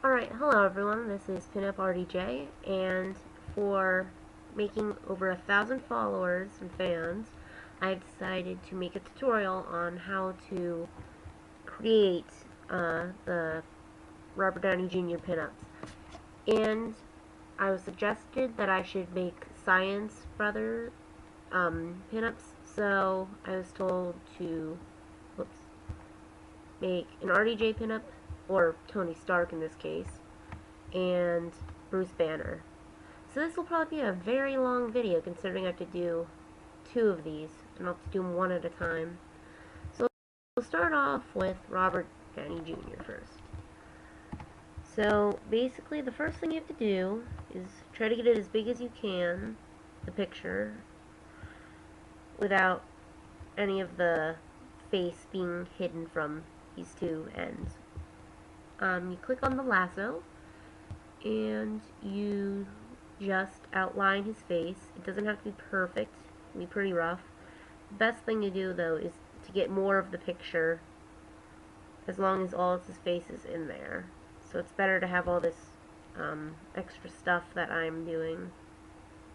Alright, hello everyone, this is pin-up-rdj, and for making over 1,000 followers and fans, I've decided to make a tutorial on how to create the Robert Downey Jr. pin-ups. And I was suggested that I should make Science Brother pin-ups, so I was told to make an RDJ pin-up, or Tony Stark in this case, and Bruce Banner. So this will probably be a very long video considering I have to do two of these, and I'll have to do them one at a time. So we'll start off with Robert Downey Jr. first. So basically the first thing you have to do is try to get it as big as you can, the picture, without any of the face being hidden from these two ends. You click on the lasso and you just outline his face. It doesn't have to be perfect, it can be pretty rough. The best thing to do though is to get more of the picture as long as all of his face is in there. So it's better to have all this extra stuff that I'm doing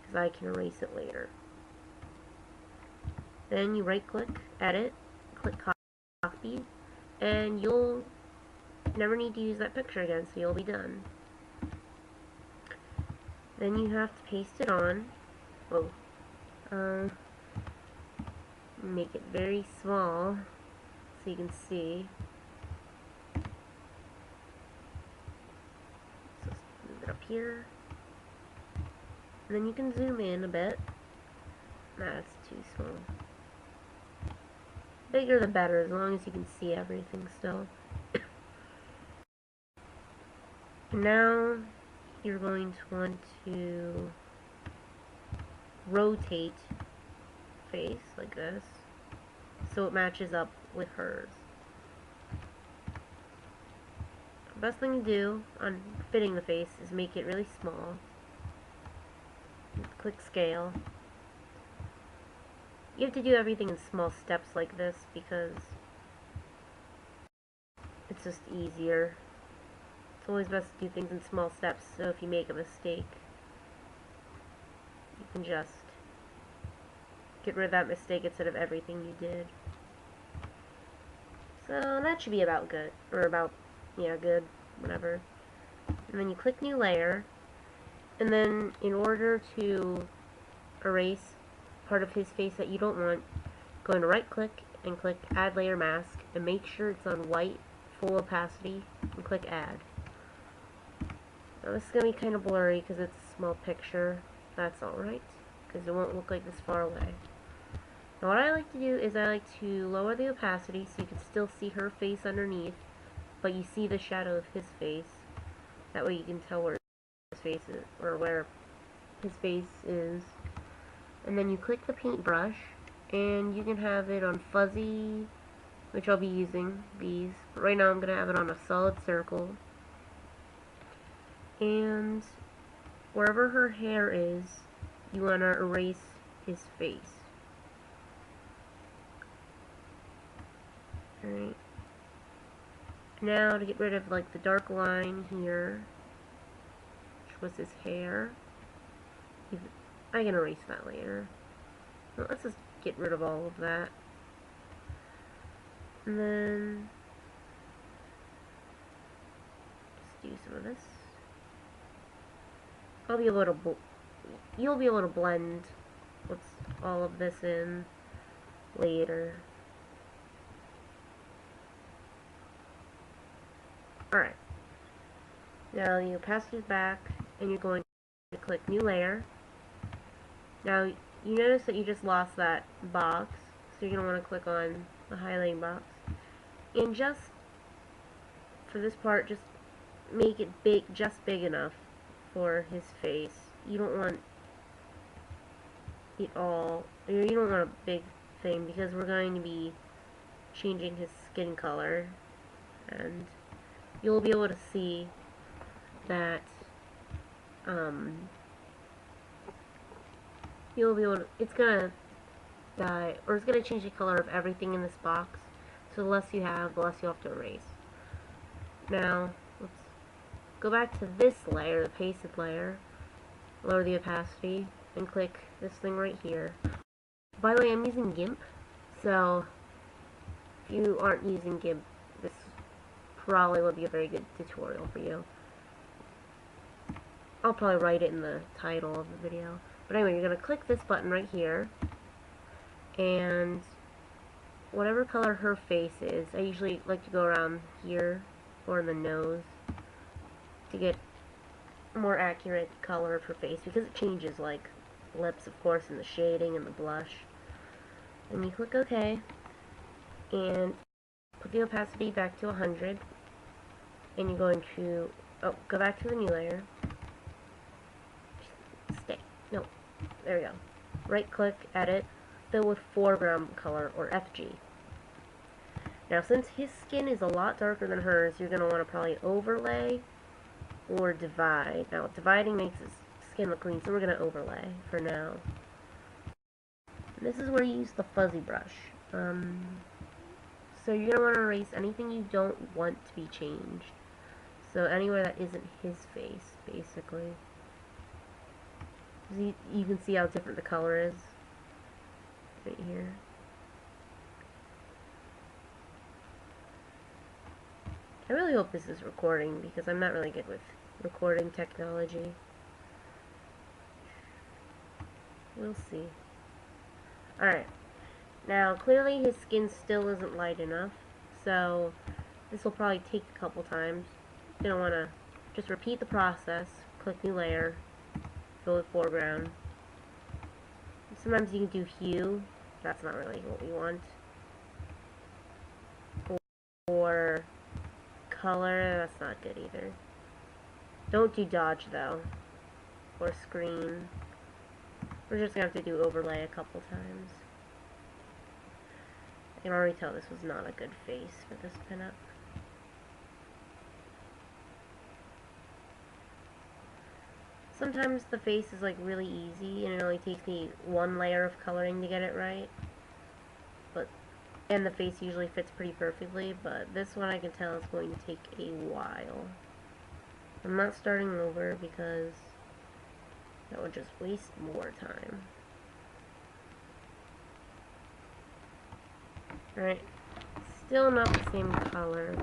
because I can erase it later. Then you right click, edit, click copy, and you'll never need to use that picture again, so you'll be done. Then you have to paste it on. Make it very small so you can see. So move it up here. And then you can zoom in a bit. That's too small. Bigger the better, as long as you can see everything still. Now you're going to want to rotate face like this so it matches up with hers. The best thing to do on fitting the face is make it really small. Click scale. You have to do everything in small steps like this because it's just easier. It's always best to do things in small steps, so if you make a mistake, you can just get rid of that mistake instead of everything you did. So that should be about good, or about, yeah, good, whatever. And then you click new layer, and then in order to erase part of his face that you don't want, go into right click and click add layer mask, and make sure it's on white, full opacity, and click add. Now this is going to be kind of blurry because it's a small picture. That's alright, because it won't look like this far away. Now what I like to do is I like to lower the opacity so you can still see her face underneath, but you see the shadow of his face. That way you can tell where his face is, or where his face is. And then you click the paintbrush, and you can have it on fuzzy, which I'll be using these, but right now I'm going to have it on a solid circle. And wherever her hair is, you want to erase his face. Alright. Now to get rid of like the dark line here, which was his hair, I can erase that later. Well, let's just get rid of all of that. And then just do some of this. You'll be able to blend what's all of this in later. Alright. Now you pass it back and you're going to click new layer. Now you notice that you just lost that box, so you're going to want to click on the highlighting box. And just for this part, just make it big, just big enough for his face. You don't want it all, you don't want a big thing because we're going to be changing his skin color, and you'll be able to see that you'll be able to, it's gonna dye, or it's gonna change the color of everything in this box, so the less you have, the less you'll have to erase. Now, let's go back to this layer, the pasted layer, lower the opacity, and click this thing right here. By the way, I'm using GIMP, so if you aren't using GIMP, this probably would be a very good tutorial for you. I'll probably write it in the title of the video. But anyway, you're going to click this button right here, and whatever color her face is, I usually like to go around here, or in the nose, to get a more accurate color of her face, because it changes, like lips, of course, and the shading and the blush. And you click OK, and put the opacity back to 100, and you're going to, go back to the new layer, no, there we go, right click, edit, fill with foreground color, or FG. Now since his skin is a lot darker than hers, you're going to want to probably overlay or divide. Now dividing makes his skin look clean, so we're going to overlay for now. And this is where you use the fuzzy brush. So you're going to want to erase anything you don't want to be changed. So anywhere that isn't his face, basically. You can see how different the color is right here. I really hope this is recording, because I'm not really good with recording technology. We'll see. Alright. Now, clearly his skin still isn't light enough, so this will probably take a couple times. You're going to want to just repeat the process, click new layer, fill with foreground. Sometimes you can do hue, that's not really what we want. Or color, that's not good either. Don't do dodge though, or screen. We're just going to have to do overlay a couple times. I can already tell this was not a good face for this pinup. Sometimes the face is like really easy and it only takes me one layer of coloring to get it right. And the face usually fits pretty perfectly, but this one I can tell is going to take a while. I'm not starting over because that would just waste more time. Alright, still not the same color.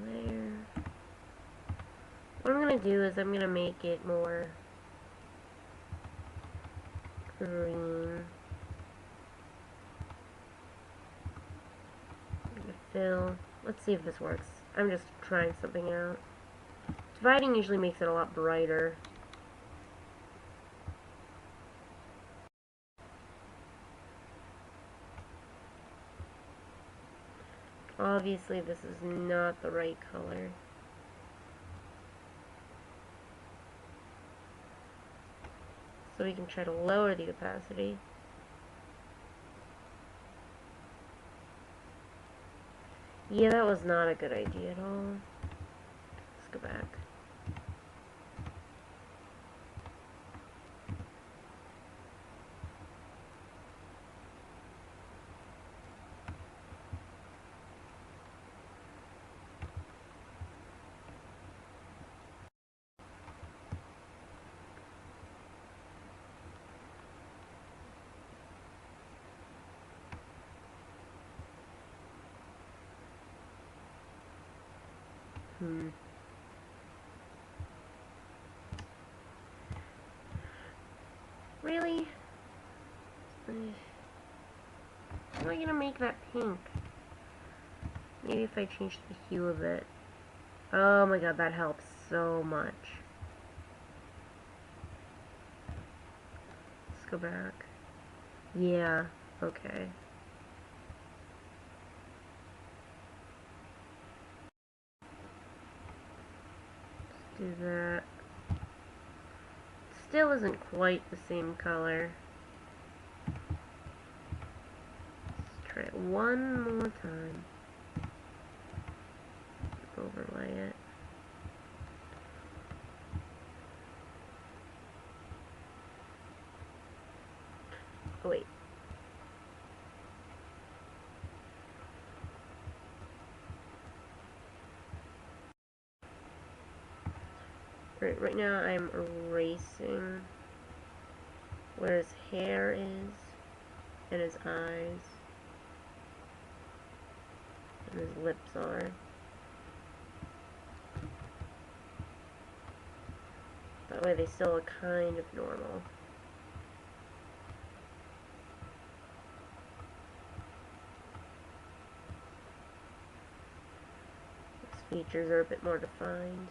There. What I'm going to do is I'm going to make it more green. Fill. Let's see if this works. I'm just trying something out. Dividing usually makes it a lot brighter. Obviously this is not the right color. So we can try to lower the opacity. Yeah, that was not a good idea at all. Let's go back. Really? How am I gonna make that pink? Maybe if I change the hue of it. Oh my god, that helps so much. Let's go back. Yeah, okay. Let's do that. Still isn't quite the same color. Let's try it one more time. Overlay it. Oh wait. Right now I'm erasing where his hair is, and his eyes, and his lips are. That way they still look kind of normal. His features are a bit more defined.